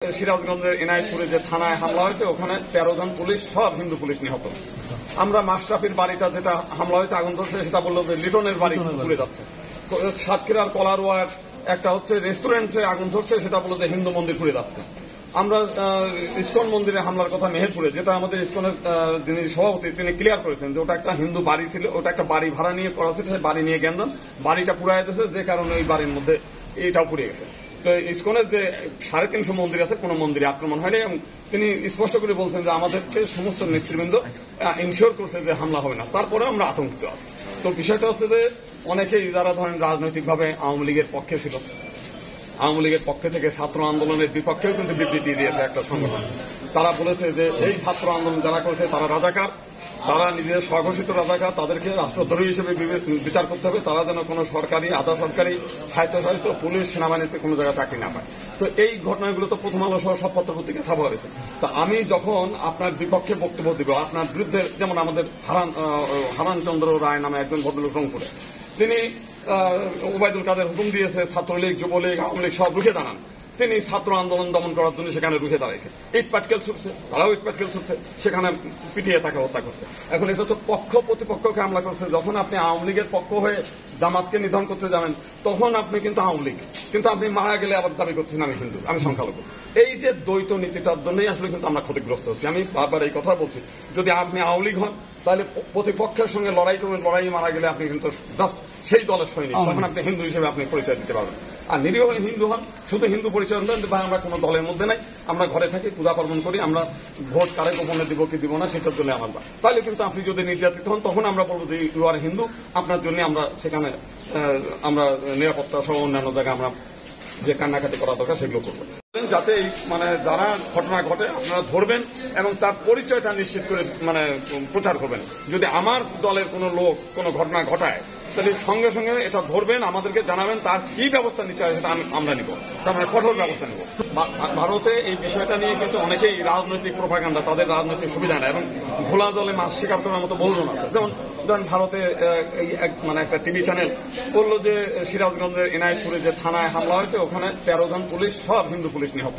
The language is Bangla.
সিরাজগঞ্জের এনায়েতপুরে যে থানায় হামলা হয়েছে ওখানে 13 জন পুলিশ সব হিন্দু পুলিশ নিহত। আমরা মাশরাফির বাড়িটা যেটা হামলা হয়েছে আগুন ধরছে সেটা বললো যে লিটনের বাড়ি পুড়ে যাচ্ছে। সাতক্ষীরার কলারোয়ার একটা হচ্ছে রেস্টুরেন্টে আগুন ধরছে সেটা বললো যে হিন্দু মন্দির পুড়ে যাচ্ছে। আমরা ইসকন মন্দিরে হামলার কথা মেহেরপুরে, যেটা আমাদের ইসকনের যিনি সভাপতি তিনি ক্লিয়ার করেছেন যে ওটা একটা হিন্দু বাড়ি ছিল, ওটা একটা বাড়ি ভাড়া নিয়ে করা ছিল, সেই বাড়ি নিয়ে গেন্দান বাড়িটা পুড়াই দিয়েছে, যে কারণে ওই বাড়ির মধ্যে এইটাও পুড়ে গেছে। তো ইসকনের যে 350 মন্দির আছে কোন মন্দিরে আক্রমণ হয়নি এবং তিনি স্পষ্ট করে বলছেন যে আমাদেরকে সমস্ত নেতৃবৃন্দ ইনশিওর করছে যে হামলা হবে না, তারপরে আমরা আতঙ্কিত আছি। তো বিষয়টা হচ্ছে যে অনেকেই যারা ধরেন রাজনৈতিকভাবে আওয়ামী লীগের পক্ষে ছিল, আওয়ামী লীগের পক্ষে থেকে ছাত্র আন্দোলনের বিপক্ষেও কিন্তু বিবৃতি দিয়েছে একটা সংগঠন। তারা বলেছে যে এই ছাত্র আন্দোলন যারা করেছে তারা রাজাকার, তারা নিজেদের স্বঘোষিত রাজাকার, তাদেরকে রাষ্ট্রদ্রোহী হিসেবে বিচার করতে হবে, তারা যেন কোনো সরকারি আধা সরকারি স্বায়ত্তশাসিত পুলিশ সেনাবাহিনীতে কোনো জায়গায় চাকরি না পায়। তো এই ঘটনাগুলো তো প্রথম আলো সহ সব পত্রপত্রিকা ছাপা হয়েছে। তা আমি যখন আপনার বিপক্ষে বক্তব্য দিব, আপনার বিরুদ্ধে, যেমন আমাদের হারানচন্দ্র রায় নামে একজন ভদ্রলোক রংপুরে, তিনি ওবায়দুল কাদের হুকুম দিয়েছে ছাত্রলীগ যুবলীগ আওয়ামী লীগ সব রুখে দাঁড়ান। তিনি ছাত্র আন্দোলন দমন করার জন্য সেখানে রুখে দাঁড়াইছে, ইট পাটকেল ছুটছে, তারাও ইট পাটকেল ছুটছে, সেখানে পিটিয়ে তাকে হত্যা করছে। এখন এটা তো পক্ষ প্রতিপক্ষকে হামলা করছে। যখন আপনি আওয়ামী লীগের পক্ষ হয়ে জামাতকে নিধন করতে যাবেন তখন আপনি কিন্তু আওয়ামী লীগ, কিন্তু আপনি মারা গেলে আবার দাবি করছেন আমি হিন্দু, আমি সংখ্যালঘু। এই যে দ্বৈত নীতিটার জন্যই আসলে কিন্তু আমরা ক্ষতিগ্রস্ত হচ্ছি। আমি বারবার এই কথা বলছি, যদি আপনি আওয়ামী লীগ হন তাহলে প্রতিপক্ষের সঙ্গে লড়াই করবেন, লড়াই মারা গেলে আপনি কিন্তু সেই দলের সৈনিক, তখন আপনি হিন্দু হিসেবে আপনি পরিচয় দিতে পারবেন। আর নিরীহ হিন্দু হন, শুধু হিন্দু পরিচয় দেন, ভাই আমরা কোনো দলের মধ্যে নাই, আমরা ঘরে থাকি, পূজা পার্বণ করি, আমরা ভোট কারে গোপনে দিব কি দিব না সেটার জন্য আমার বা, তাহলে কিন্তু আপনি যদি নির্যাতিত হন তখন আমরা বলবো যে ইউ আর হিন্দু, আপনার জন্য আমরা সেখানে আমরা নিরাপত্তা সহ অন্যান্য জায়গায় আমরা যে কান্নাকাটি করা দরকার সেগুলো করবো, যাতে মানে যারা ঘটনা ঘটে আপনারা ধরবেন এবং তার পরিচয়টা নিশ্চিত করে মানে প্রচার করবেন। যদি আমার দলের কোনো লোক কোনো ঘটনা ঘটায় তাহলে সঙ্গে সঙ্গে এটা ধরবেন, আমাদেরকে জানাবেন, তার কি ব্যবস্থা নিতে হয় সেটা আমরা নিব, তার মানে কঠোর ব্যবস্থা নিব। ভারতে এই বিষয়টা নিয়ে কিন্তু অনেকেই রাজনৈতিক প্রোপাগান্ডা, তাদের রাজনৈতিক সুবিধা নেয় এবং ঘোলা জলে মাছ শিকার করার মতো বহুজন আছে। যেমন ধরেন ভারতে মানে একটা টিভি চ্যানেল বললো যে সিরাজগঞ্জের এনায়েতপুরে যে থানায় হামলা হয়েছে ওখানে 13 জন পুলিশ সব হিন্দু পুলিশ নিহত।